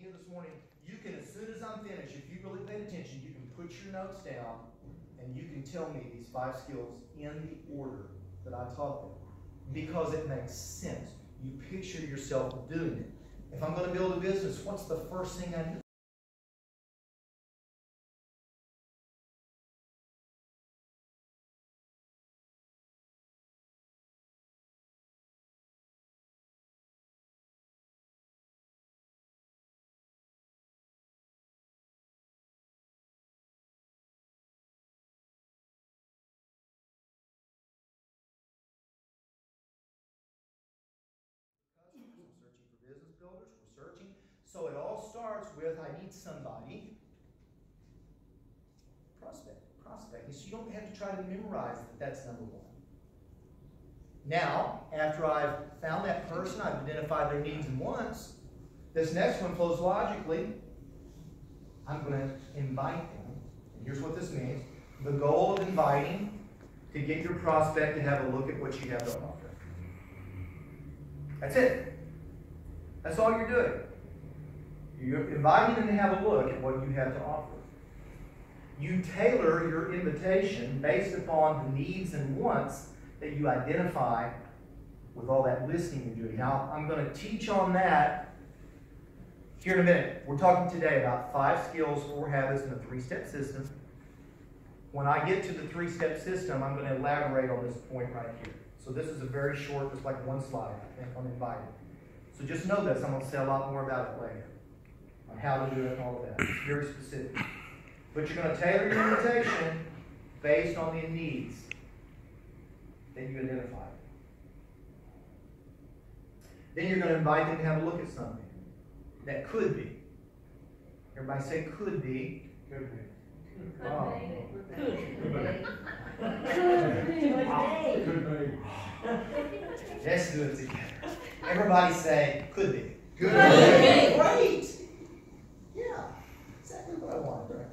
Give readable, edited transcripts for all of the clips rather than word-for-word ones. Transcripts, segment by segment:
here this morning, you can, as soon as I'm finished, if you really paid attention, you can put your notes down and you can tell me these 5 skills in the order that I taught them. Because it makes sense. You picture yourself doing it. If I'm going to build a business, what's the first thing I do? We're searching for business builders. We're searching. So it all starts with, I need somebody. Prospect. So you don't have to try to memorize that that's number 1. Now, after I've found that person, I've identified their needs and wants, this next one flows logically. I'm going to invite them. And here's what this means. The goal of inviting, to get your prospect to have a look at what you have to offer. That's it. That's all you're doing. You're inviting them to have a look at what you have to offer. You tailor your invitation based upon the needs and wants that you identify with all that listening you're doing. Now, I'm going to teach on that here in a minute. We're talking today about 5 skills, 4 habits, and a 3-step system. When I get to the 3-step system, I'm going to elaborate on this point right here. So this is a very short, just like 1 slide, I think, on inviting. So just know this. I'm going to say a lot more about it later, on how to do it and all of that. It's very specific. But you're going to tailor your invitation based on the needs that you identify. Then you're going to invite them to have a look at something that could be. Everybody say could be. Could be. Oh. Could be. Let's do it together. Everybody say could be. Could be. Great. Yeah. Exactly what I wanted. Right?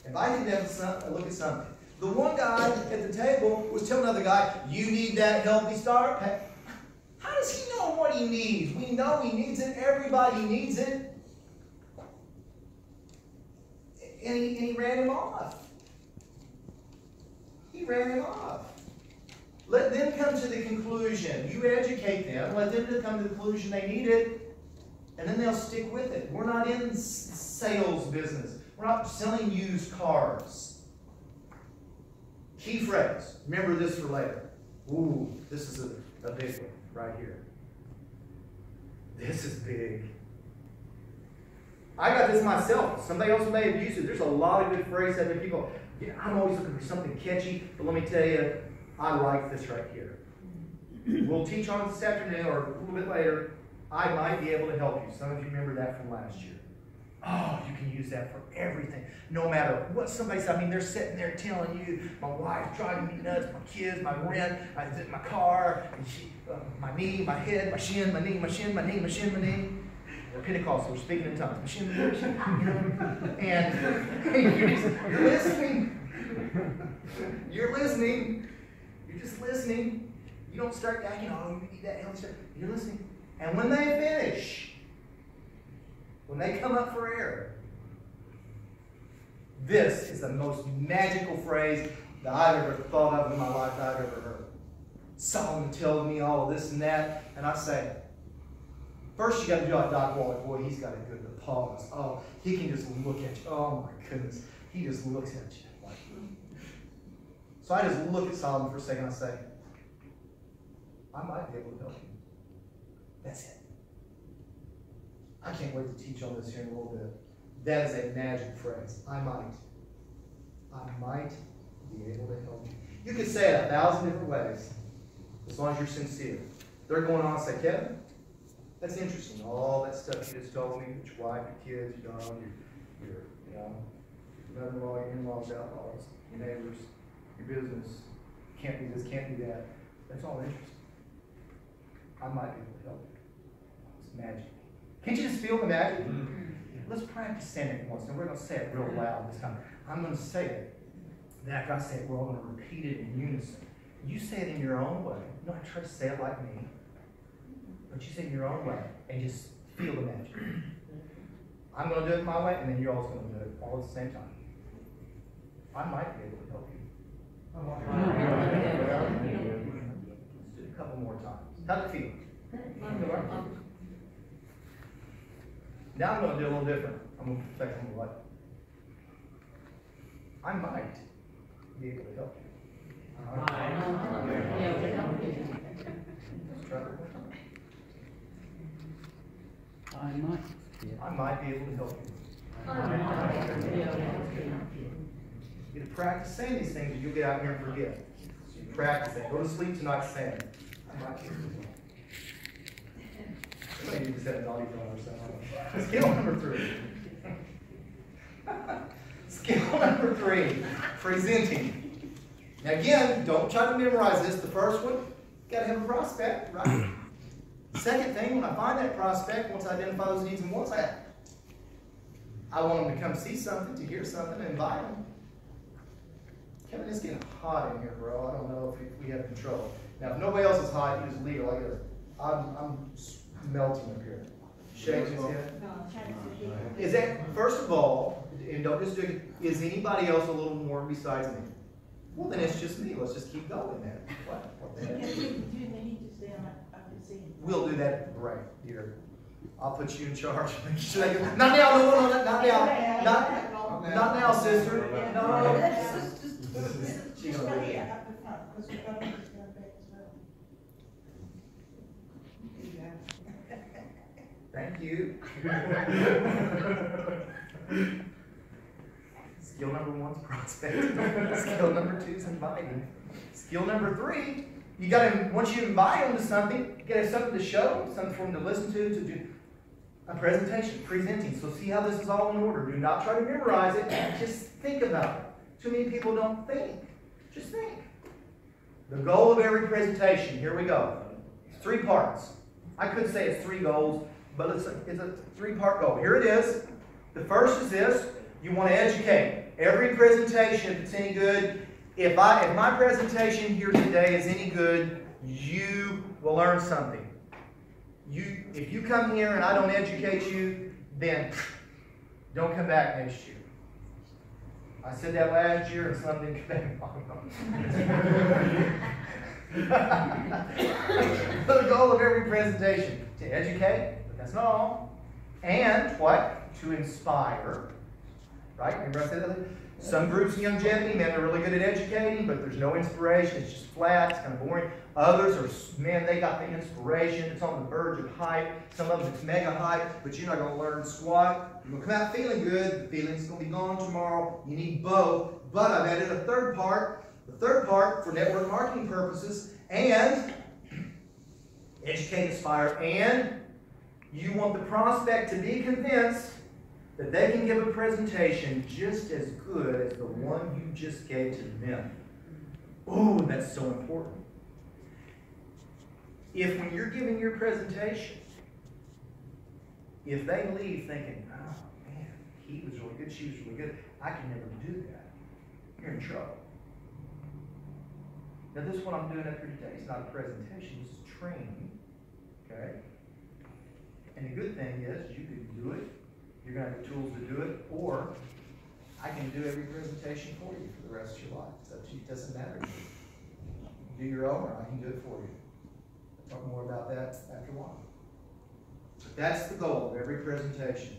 Inviting them to look at something. The one guy at the table was telling another guy, you need that healthy start. How does he know what he needs? We know he needs it. Everybody needs it. And he ran him off. He ran him off. Let them come to the conclusion. You educate them. Let them come to the conclusion they need it. And then they'll stick with it. We're not in sales business. We're not selling used cars. Key phrase. Remember this for later. Ooh, this is a big one right here. This is big. I got this myself. Somebody else may have used it. There's a lot of good phrases that people, I'm always looking for something catchy, but let me tell you, I like this right here. We'll teach on it this afternoon or a little bit later. I might be able to help you. Some of you remember that from last year. Oh, you can use that for everything. No matter what somebody says. I mean, they're sitting there telling you, my wife's driving me nuts, my kids, my rent, my car, my knee, my head, my shin, my knee, my shin, my knee, my shin, my knee. We're Pentecostal, we're speaking in tongues. My shin, my shin, and you're listening. You're listening. You're just listening. You don't start acting, oh, you need that healthy stuff. You're listening. And when they finish, when they come up for air, this is the most magical phrase that I've ever thought of in my life that I've ever heard. Solomon telling me all of this and that, and I say, first you got to do like Doc Wally. Boy, he's got a good pause. Oh, he can just look at you. Oh my goodness. He just looks at you. Like, so I just look at Solomon for a second and I say, I might be able to help you. That's it. I can't wait to teach on this here in a little bit. That is a magic phrase. I might be able to help you. You could say it 1,000 different ways, as long as you're sincere. They're going on and say, Kevin, that's interesting. All that stuff you just told me, your wife, your kids, your dog, your mother-in-law, your in-laws, outlaws, your neighbors, your business. Can't do this, can't do that. That's all interesting. I might be able to help you. It's magic. Can't you just feel the magic? Let's practice saying it once. And we're going to say it real loud this time. I'm going to say it. Then after I say it, we're all going to repeat it in unison. You say it in your own way. You don't try to say it like me. But you say it in your own way. And just feel the magic. I'm going to do it my way, and then you're also going to do it all at the same time. I might be able to help you. Let's do it a couple more times. How's it feel? Now I'm going to do a little different. I'm going to take some of I might be able to help you. Let's try it one more time. I might be able to help you. You practice saying these things, and you'll get out here and forget. So you practice it. Go to sleep tonight saying it. I might be able to help you. Somebody needs to set a naughty phone or something. Skill number 3. Skill number 3, presenting. Now again, don't try to memorize this. The first one, you got to have a prospect, right? The second thing, when I find that prospect, once I identify those needs and wants, I want them to come see something, to hear something, and invite them. Kevin, it's getting hot in here, bro. I don't know if we have control. Now, if nobody else is hot, you just leave it like this. I'm melting up here. Shaking his head. Is that, first of all, and don't just do it, is anybody else a little warm besides me? Well, then it's just me. Let's just keep going then. What the heck? We'll do that. Right, dear. I'll put you in charge. Not now, no, not now. Not now, sister. No. She's gonna do that. Thank you. Skill number 1's prospecting. Skill number 2 is inviting. Skill number 3, you gotta, once you invite them to something, you gotta have something to show, something for them to listen to do a presentation, presenting. So see how this is all in order. Do not try to memorize it, just think about it. Too many people don't think. Just think. The goal of every presentation, here we go. 3 parts. I could say it's 3 goals, but it's a 3-part goal. Here it is. The first is this. You want to educate. Every presentation, if it's any good, if my presentation here today is any good, you will learn something. If you come here and I don't educate you, then don't come back next year. I said that last year and something didn't come back. The goal of every presentation, to educate, but that's not all. And what? To inspire. Right? Remember I said that? Some groups in longevity, man, they're really good at educating, but there's no inspiration. It's just flat. It's kind of boring. Others are, man, they got the inspiration. It's on the verge of hype. Some of them it's mega hype, but you're not going to learn squat. You're going to come out feeling good. The feeling's going to be gone tomorrow. You need both. But I've added a third part. The third part for network marketing purposes, and educate, inspire, and you want the prospect to be convinced that they can give a presentation just as good as the one you just gave to them. Ooh, that's so important. If when you're giving your presentation, if they leave thinking, oh man, he was really good, she was really good, I can never do that, you're in trouble. Now this is what I'm doing up here today. It's not a presentation, this is training. Okay? And the good thing is you can do it. You're going to have the tools to do it, or I can do every presentation for you for the rest of your life. It's up to you. It doesn't matter to me. Do your own, or I can do it for you. I'll talk more about that after a while. But that's the goal of every presentation.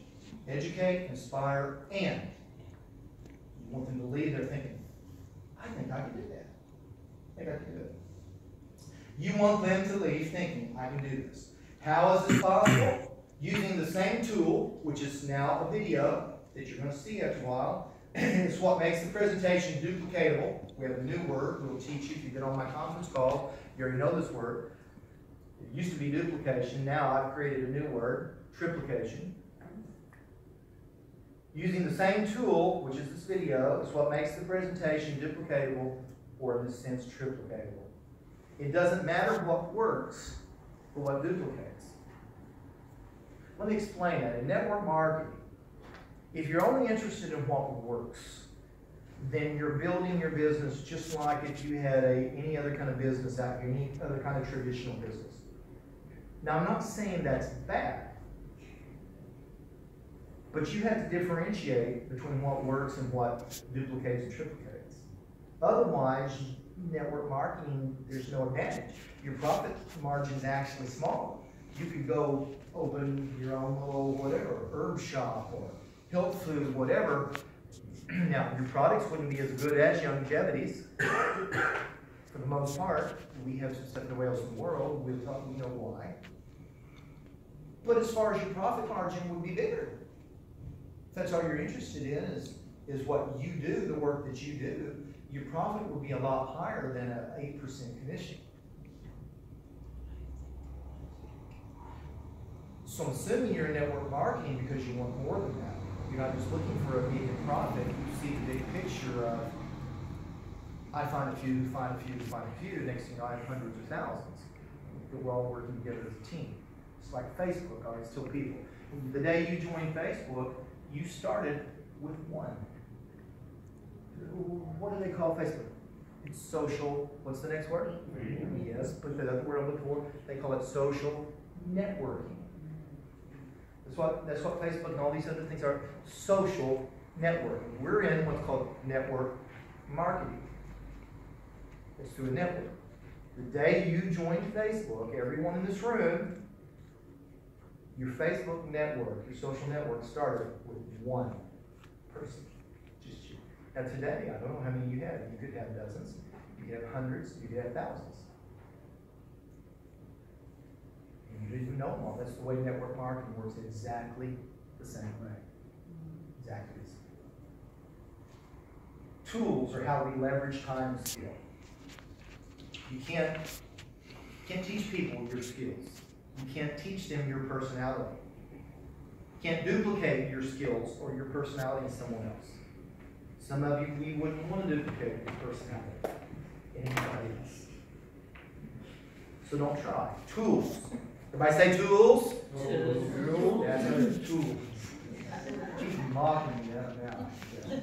Educate, inspire, and you want them to leave there thinking, I think I can do that. I think I can do it. You want them to leave thinking, I can do this. How is this possible? Using the same tool, which is now a video that you're going to see after a while. It's what makes the presentation duplicatable. We have a new word we'll teach you if you've been on my conference call. You already know this word. It used to be duplication. Now I've created a new word, triplication. Using the same tool, which is this video, is what makes the presentation duplicatable, or in this sense, triplicatable. It doesn't matter what works, but what duplicates. Let me explain that. In network marketing, if you're only interested in what works, then you're building your business just like if you had any other kind of business out here, any other kind of traditional business. Now, I'm not saying that's bad. But you have to differentiate between what works and what duplicates and triplicates. Otherwise, network marketing, there's no advantage. Your profit margin is actually smaller. You could go open your own little whatever, herb shop or health food, whatever. Now, your products wouldn't be as good as Youngevity's. For the most part, we have some stuff in the Wales of the world. We know why. But as far as your profit margin would be bigger. If that's all you're interested in is what you do, the work that you do, your profit would be a lot higher than an 8% commission. So I'm assuming you're in network marketing because you want more than that. You're not just looking for a immediate profit. You see the big picture of, I find a few, find a few, find a few. Next thing you know, I have hundreds of thousands. We're all working together as a team. It's like Facebook. I always tell people, the day you joined Facebook, you started with one. What do they call Facebook? It's social. What's the next word? Yes, but the other word I'm looking for, they call it social networking. That's what Facebook and all these other things are. Social networking. We're in what's called network marketing. It's through a network. The day you joined Facebook, everyone in this room, your Facebook network, your social network started with one person, just you. Now today, I don't know how many you have. You could have dozens, you could have hundreds, you could have thousands. And you don't even know them all. That's the way network marketing works, exactly the same way. Exactly the same. Tools are how we leverage time and skill. You can't teach people your skills. You can't teach them your personality. You can't duplicate your skills or your personality in someone else. Some of you, we wouldn't want to duplicate your personality in anybody else. So don't try. Tools. Everybody say tools? Tools. That's it. Tools. She's mocking me now. Yeah.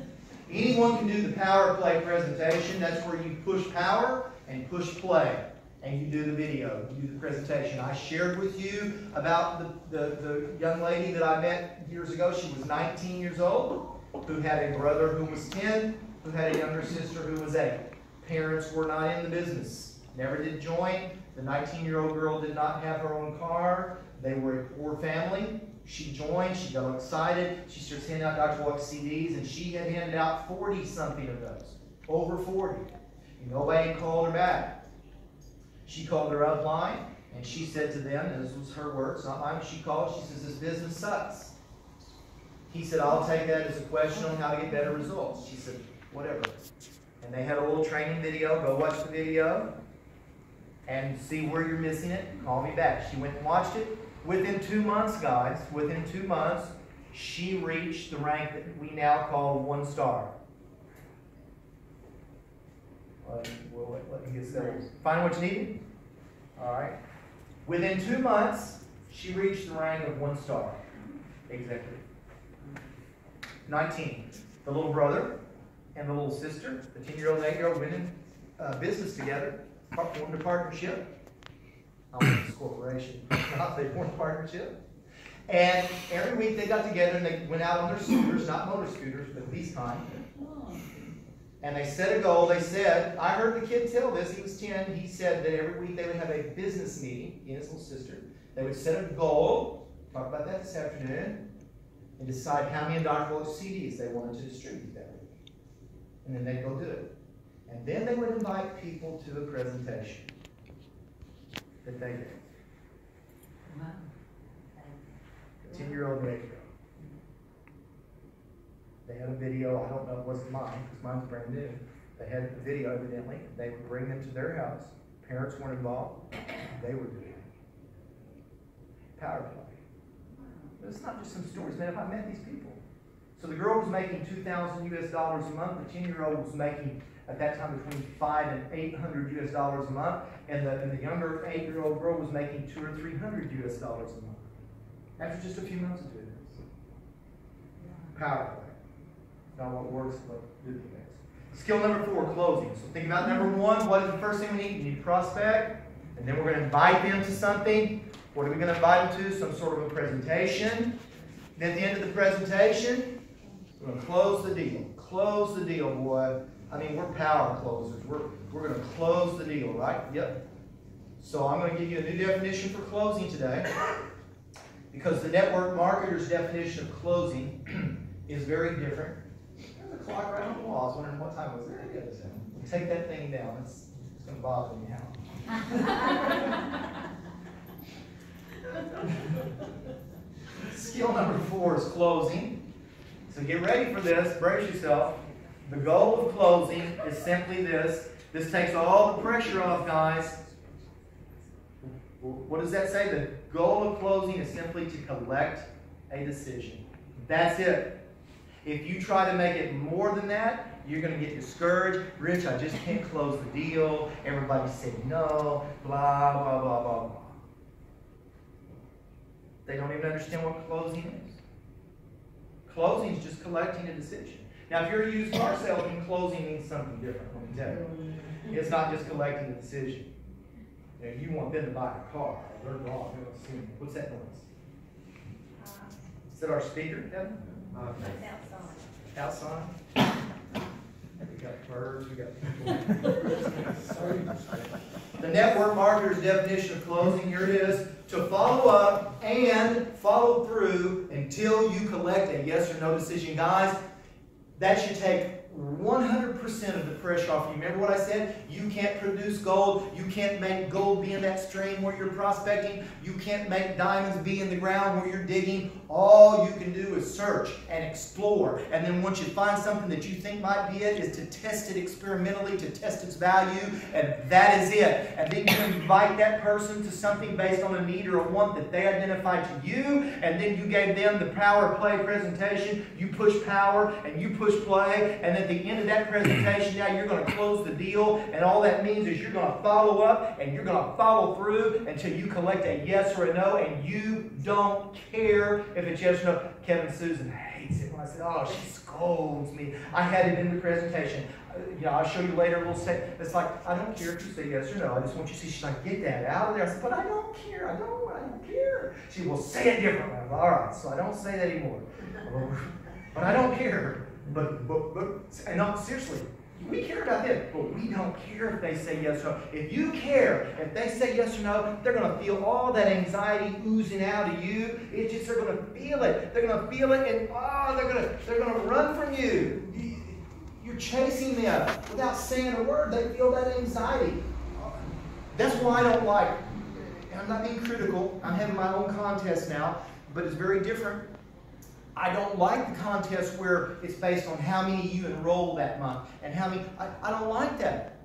Anyone can do the power play presentation. That's where you push power and push play. And you do the video, you do the presentation. I shared with you about the young lady that I met years ago. She was 19 years old, who had a brother who was 10, who had a younger sister who was 8. Parents were not in the business, never did join. The 19-year-old girl did not have her own car. They were a poor family. She joined, she got excited. She starts handing out Dr. Walk CDs, and she had handed out 40-something of those, over 40. And nobody called her back. She called her upline, and she said to them, and this was her words, not mine, she called, she says, this business sucks. He said, I'll take that as a question on how to get better results. She said, whatever. And they had a little training video. Go watch the video and see where you're missing it. Call me back. She went and watched it. Within 2 months, guys, within 2 months, she reached the rank that we now call 1 star. Let me get settled. Find what you need? All right. Within 2 months, she reached the rank of 1 star executive. 19. The little brother and the little sister, the 10-year-old and 8-year-old, went in business together, formed a partnership. I want this corporation. They formed a partnership. And every week they got together and they went out on their scooters, not motor scooters, but these kind. And they set a goal. They said, I heard the kid tell this, he was 10, he said that every week they would have a business meeting, he and his little sister. They would set a goal, talk about that this afternoon, and decide how many Dr. Walk CDs they wanted to distribute that week. And then they'd go do it. And then they would invite people to a presentation that they did. Wow. 10-year-old and 8-year-old. They had a video, I don't know, it wasn't mine, because mine's brand new. They had a video, evidently. They would bring them to their house. Parents weren't involved. They were doing it. Power play. But it's not just some stories, man. If I met these people. So the girl was making $2,000 US a month. The 10-year-old was making, at that time, between $500 and $800 US a month. And the younger 8-year-old girl was making $200 or $300 US a month. After just a few months of doing this. Power play. Not what works, but duplicates. Skill number 4, closing. So think about number 1. What is the first thing we need? We need a prospect. And then we're going to invite them to something. What are we going to invite them to? Some sort of a presentation. And at the end of the presentation, we're going to close the deal. Close the deal, boy. I mean, we're power closers. We're going to close the deal, right? Yep. So I'm going to give you a new definition for closing today, because the network marketer's definition of closing is very different. There's a clock right on the wall. I was wondering what time was there. Take that thing down. It's going to bother me now. Skill number 4 is closing. So get ready for this. Brace yourself. The goal of closing is simply this. This takes all the pressure off, guys. What does that say? The goal of closing is simply to collect a decision. That's it. If you try to make it more than that, you're going to get discouraged. Rich, I just can't close the deal. Everybody said no. Blah, blah, blah, blah, blah. They don't even understand what closing is. Closing is just collecting a decision. Now, if you're a used car salesman, closing means something different, let me tell you. It's not just collecting a decision. You know, you want them to buy a car. They're wrong. They're assuming. What's that noise? Is that our speaker, Kevin? Outside. Outside? We got birds, we got people. The network marketer's definition of closing, here it is: to follow up and follow through until you collect a yes or no decision. Guys, that should take 100% of the pressure off you. Remember what I said? You can't produce gold. You can't make gold be in that stream where you're prospecting. You can't make diamonds be in the ground where you're digging. All you can do is search and explore. And then once you find something that you think might be it, is to test it experimentally, to test its value, and that is it. And then you invite that person to something based on a need or a want that they identify to you, and then you gave them the power play presentation. You push power and you push play, and at the end of that presentation, now you're going to close the deal, and all that means is you're going to follow up and you're going to follow through until you collect a yes or a no, and you don't care if it's yes or no. Kevin Susan hates it when I said, oh, she scolds me. I had it in the presentation. You know, I'll show you later. We'll say, it's like, I don't care if you say yes or no. I just want you to see. She's like, get that out of there. I said, but I don't care. I don't care. She will say it differently. I'm like, all right, so I don't say that anymore. But I don't care. But, and no, seriously, we care about them, but we don't care if they say yes or no. If you care, if they say yes or no, they're going to feel all that anxiety oozing out of you. It's just, they're going to feel it. They're going to feel it, and they're going to run from you. You're chasing them without saying a word. They feel that anxiety. That's why I don't like, and I'm not being critical. I'm having my own contest now, but it's very different. I don't like the contest where it's based on how many you enroll that month and how many. I don't like that.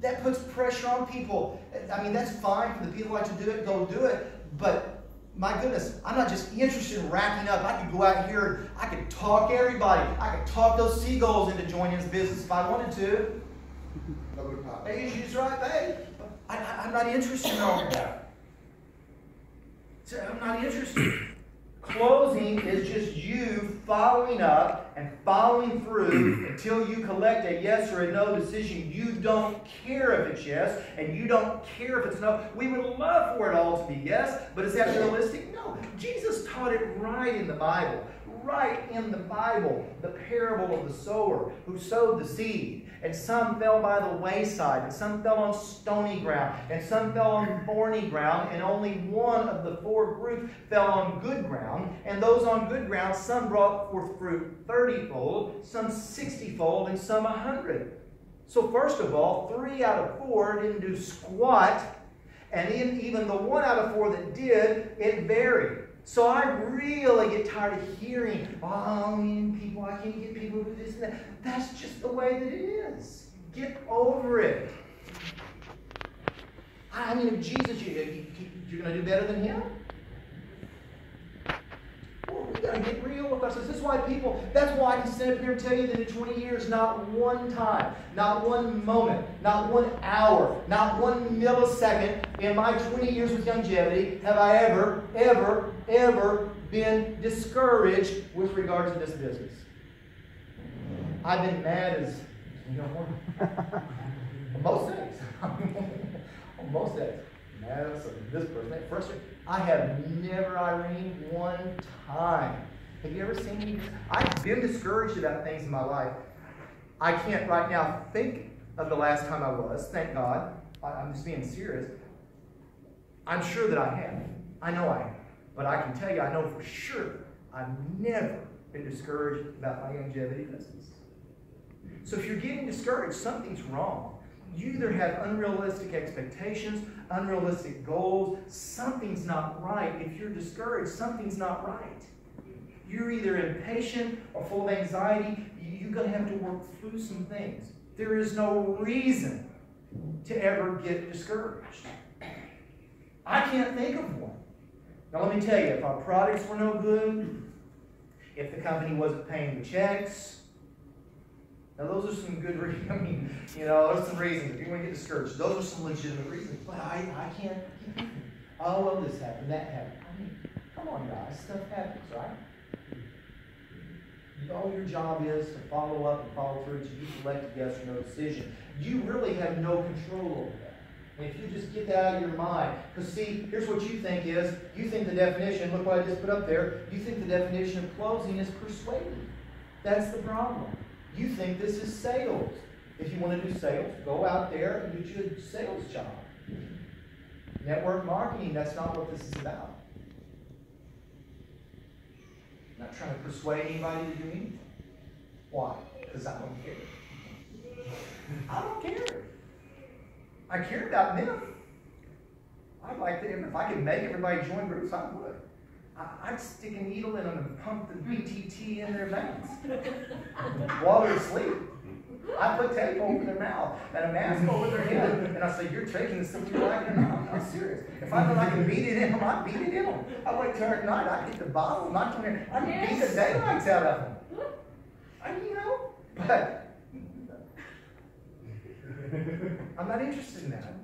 That puts pressure on people. I mean, that's fine for the people who like to do it, go do it. But my goodness, I'm not just interested in racking up. I could go out here and I could talk everybody. I could talk those seagulls into joining this business if I wanted to. She's right, babe. I'm not interested in all that. I'm not interested. Closing is just you following up and following through until you collect a yes or a no decision. You don't care if it's yes, and you don't care if it's no. We would love for it all to be yes, but is that realistic? No. Jesus taught it right in the Bible. Right in the Bible, the parable of the sower who sowed the seed. And some fell by the wayside, and some fell on stony ground, and some fell on thorny ground, and only one of the 4 groups fell on good ground. And those on good ground, some brought forth fruit 30-fold, some 60-fold, and some 100. So first of all, 3 out of 4 didn't do squat, and even the 1 out of 4 that did, it varied. So I really get tired of hearing, oh, people, I can't get people to do this and that. That's just the way that it is. Get over it. I mean, if Jesus, you're going to do better than him? Well, we got to get real with ourselves. This is why that's why I can stand up here and tell you that in 20 years, not one time, not one moment, not 1 hour, not 1 millisecond in my 20 years with Youngevity have I ever been discouraged with regard to this business. I've been mad as, most days. Most days. mad. So this person, that first, I have never, Irene, one time. Have you ever seen me? I've been discouraged about things in my life. I can't right now think of the last time I was. Thank God. I'm just being serious. I'm sure that I have. I know I have. But I can tell you, I know for sure, I've never been discouraged about my longevity business. So if you're getting discouraged, something's wrong. You either have unrealistic expectations, unrealistic goals, something's not right. If you're discouraged, something's not right. You're either impatient or full of anxiety. You're going to have to work through some things. There is no reason to ever get discouraged. I can't think of one. Now let me tell you, if our products were no good, if the company wasn't paying the checks, now those are some good reasons. I mean, those are some reasons. If you want to get discouraged, those are some legitimate reasons. But I can't. Oh, well, this happened, that happened. I mean, come on, guys. Stuff happens, right? All your job is to follow up and follow through to you select a yes or no decision. You really have no control over that. And if you just get that out of your mind, because see, here's what you think is, you think the definition, look what I just put up there, you think the definition of closing is persuading. That's the problem. You think this is sales. If you want to do sales, go out there and get you a sales job. Network marketing, that's not what this is about. I'm not trying to persuade anybody to do anything. Why? Because I don't care. I don't care. I care about them. I'd like to, if I could make everybody join groups, I would. I'd stick a needle in them and pump the BTT in their veins while they're asleep. I put tape over their mouth and a mask over their head, and I say, "You're taking this something you like it or not." I'm not serious. If I know I can beat it in them, I beat it in them. I wait till at night. I get the bottle, and I can beat the daylights out of them. But I'm not interested in that.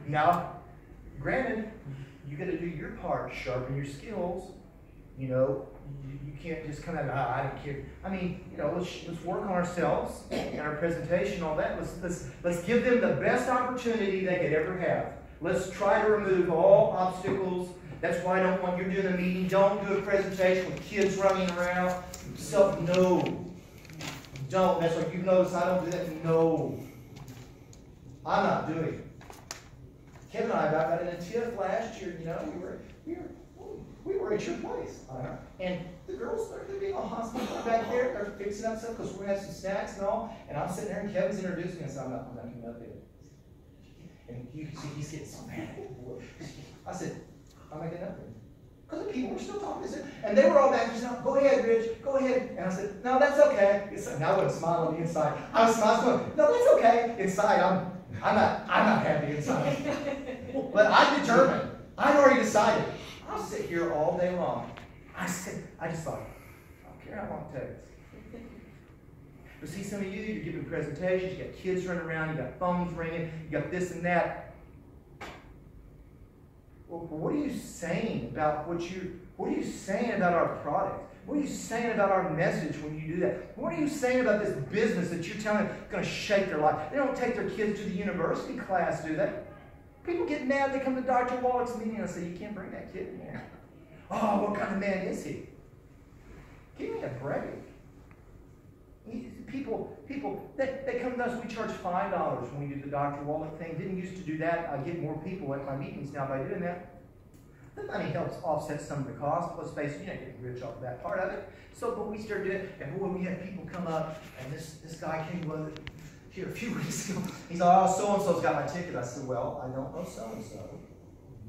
Now, granted, you got to do your part, sharpen your skills. You can't just come out and, I don't care. I mean, let's work on ourselves and our presentation, all that. Let's give them the best opportunity they could ever have. Let's try to remove all obstacles. That's why I don't want you doing a meeting. Don't do a presentation with kids running around. No. Don't. That's like, you notice I don't do that. No. I'm not doing it. Kevin and I got in a tiff last year. We were at your place. And the girls started being all hostile back there. They're fixing up stuff because we're going to have some snacks and all. And I'm sitting there and Kevin's introducing me. I said, I'm not coming up there. And you can see he's getting so mad. I said, I'm not getting up there. Because the people were still talking. And they were all back there saying, "Go ahead, Rich, go ahead." And I said, "No, that's okay." And I wasn't smiling on the inside. I was smiling. "No, that's okay." Inside, I'm not happy inside. But I'm determined. I'd already decided. I'll sit here all day long. I just thought, I don't care how long it takes. But see, some of you're giving presentations, you got kids running around, you got phones ringing, you got this and that. Well, what are you saying about what are you saying about our product? What are you saying about our message when you do that? What are you saying about this business that you're telling them is going to shape their life? They don't take their kids to the university class, do they? People get mad. They come to Dr. Wallach's meeting and say, "You can't bring that kid in here." "Oh, what kind of man is he?" Give me a break. People, they come to us. We charge $5 when we do the Dr. Wallach thing. Didn't used to do that. I get more people at my meetings now by doing that. The money helps offset some of the cost. Let's face it, you're not getting rich off of that part of it. So, but we started doing it, and boy, we had people come up, and this guy came here a few weeks ago. He's like, "Oh, so-and-so's got my ticket." I said, "Well, I don't know so-and-so,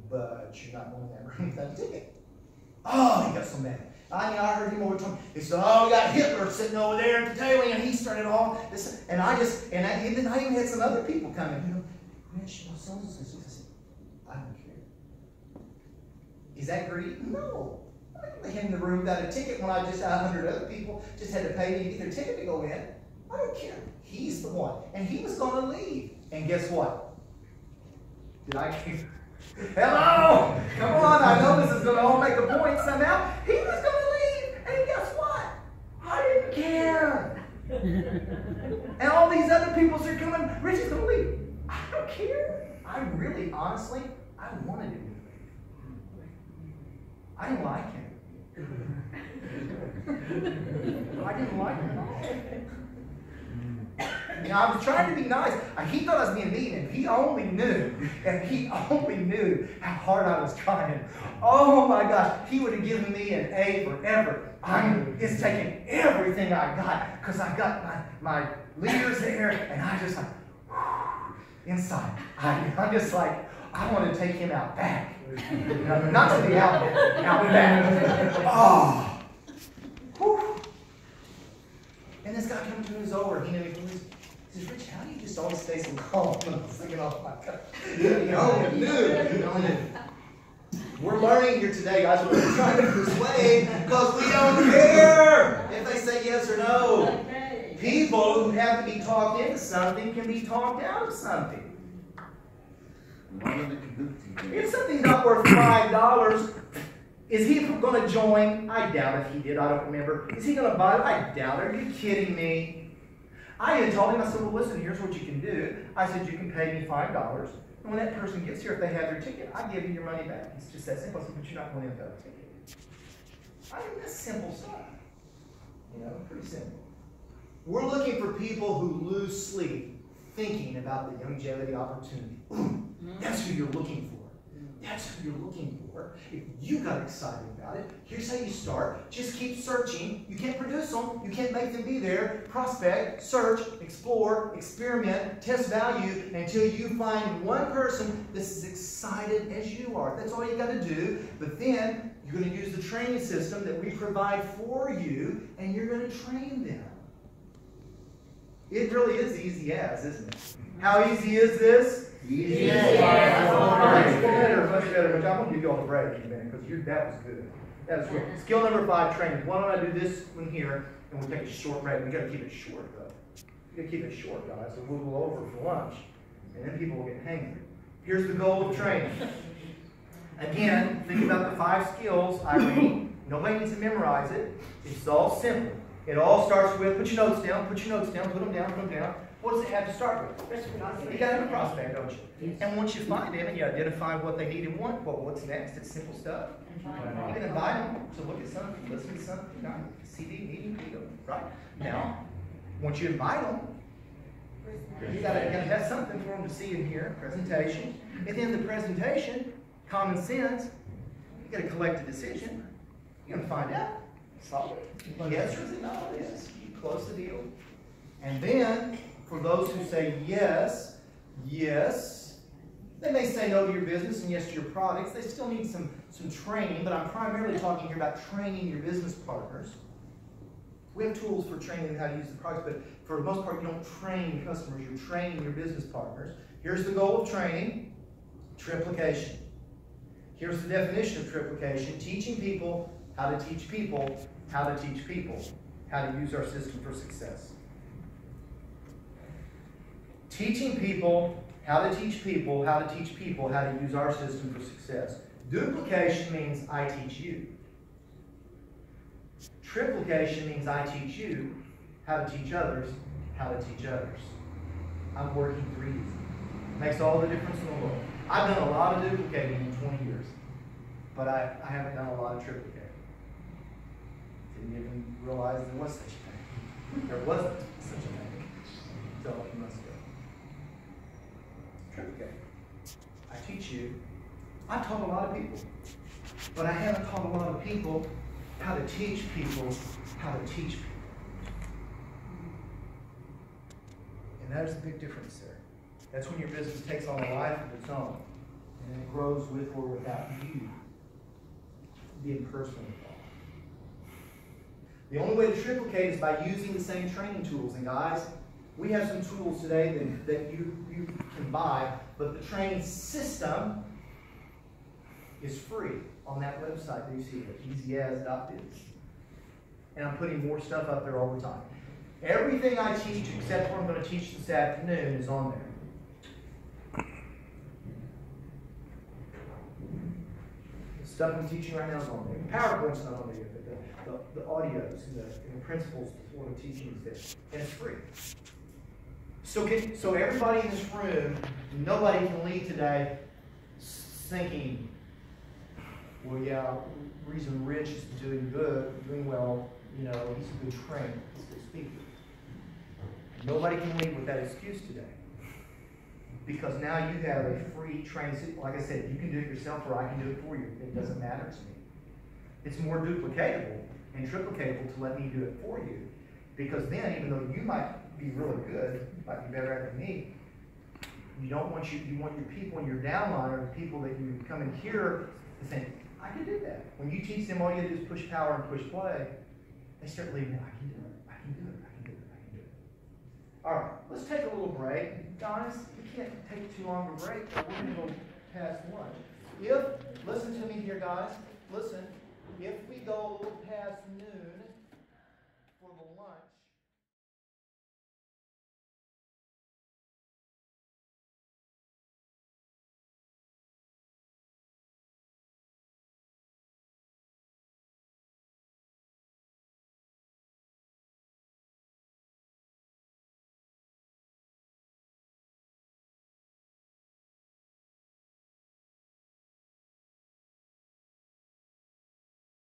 but you're not going to that room with that ticket." Oh, he got so mad. I heard him over time. He said, "Oh, we got Hitler sitting over there at the table," and he started all this. And then I even had some other people come in. Rich, so-and-so says, I said, "I don't care." Is that greed? No. I didn't let him in the room without a ticket when I just had 100 other people just had to pay me to get their ticket to go in. I don't care. He's the one. And he was going to leave. And guess what? Did I care? Hello! Come on, I know this is going to all make a point somehow. He was going to leave. And guess what? I didn't care. And all these other people are coming. Rich is going to leave. I don't care. I really, honestly, I wanted him to leave. I didn't like him. I didn't like him at all. And I was trying to be nice. He thought I was being mean, and he only knew how hard I was trying. Oh my gosh, he would have given me an A forever. It's taking everything I got, because I got my leaders there, and I just like, inside. I'm just like, I want to take him out back. Not to the out back. Oh. Whew. And this guy comes to me, he's over, he knew me from his. He says, Rich, how do you just always stay so calm? And I was thinking, oh my God. You only knew. We're learning here today, guys. We're trying to persuade because we don't care if they say yes or no. People who have to be talked into something can be talked out of something. If something's not worth $5, is he going to join? I doubt if he did. I don't remember. Is he going to buy it? I doubt it. Are you kidding me? I had told him, I said, well, listen, here's what you can do. I said, you can pay me $5. And when that person gets here, if they have their ticket, I give you your money back. It's just that simple. I said, but you're not going to have a ticket. I mean, that's simple stuff. You know, pretty simple. We're looking for people who lose sleep thinking about the longevity opportunity. That's who you're looking for. That's who you're looking for. If you got excited about it, here's how you start. Just keep searching. You can't produce them. You can't make them be there. Prospect, search, explore, experiment, test value until you find one person that's as excited as you are. That's all you got to do. But then you're going to use the training system that we provide for you, and you're going to train them. It really is easy as, isn't it? How easy is this? Easy as. Much better. I'm going to give you all the break in a minute because that was good. That was good. Skill number 5, training. Why don't I do this one here and we'll take a short break. We got to keep it short though. We got to keep it short, guys. So we'll go over for lunch, and then people will get hangry. Here's the goal of training. Again, think about the 5 skills I read. Nobody needs to memorize it. It's all simple. It all starts with, put your notes down, put them down. What does it have to start with? You got to have a prospect, don't you? And once you find them and you identify what they need and want, what's next? It's simple stuff. You can invite them to look at something, listen to something, CD, meeting, video, right? Now, once you invite them, you got to have something for them to see and hear, presentation. And then the presentation, common sense, you got to collect a decision. You're going to find out. Solve it. Yes or is it no? Yes. You close the deal. And then, for those who say yes, they may say no to your business and yes to your products. They still need some training, but I'm primarily talking here about training your business partners. We have tools for training how to use the products, but for the most part, you don't train customers. You're training your business partners. Here's the goal of training: triplication. Here's the definition of triplication: teaching people how to teach people how to teach people how to use our system for success. Teaching people how to teach people how to teach people how to use our system for success. Duplication means I teach you. Triplication means I teach you how to teach others how to teach others. I'm working 3Ds. Makes all the difference in the world. I've done a lot of duplicating in 20 years, but I haven't done a lot of triplicating. Didn't even realize there was such a thing. There wasn't such a thing until a few months ago. Triplicate. I teach you. I've taught a lot of people, but I haven't taught a lot of people how to teach people how to teach people. And there's a big difference there. That's when your business takes on a life of its own, and it grows with or without you being personally involved. The only way to triplicate is by using the same training tools. And guys, we have some tools today that you can buy, but the training system is free on that website that you see here, easyas.biz. And I'm putting more stuff up there all the time. Everything I teach, except what I'm going to teach this afternoon, is on there. The stuff I'm teaching right now is on there. PowerPoint's not on there yet, but the audios and the principles before the teaching is there. And it's free. So everybody in this room, nobody can leave today thinking, well, yeah, the reason Rich is doing well, you know, he's a good trainer, he's a good speaker. Nobody can leave with that excuse today. Because now you have a free training. Like I said, you can do it yourself or I can do it for you. It doesn't matter to me. It's more duplicatable and triplicatable to let me do it for you. Because then, even though you might be really good, might be better at it than me, you want your people and your downline, or the people that you come in here to think, I can do that. When you teach them all you do is push power and push play, they start leaving, I can do it, I can do it, I can do it, I can do it. All right, let's take a little break. Guys, we can't take too long of a break, but we're going to go past lunch. Listen to me here, guys. Listen, if we go a little past noon,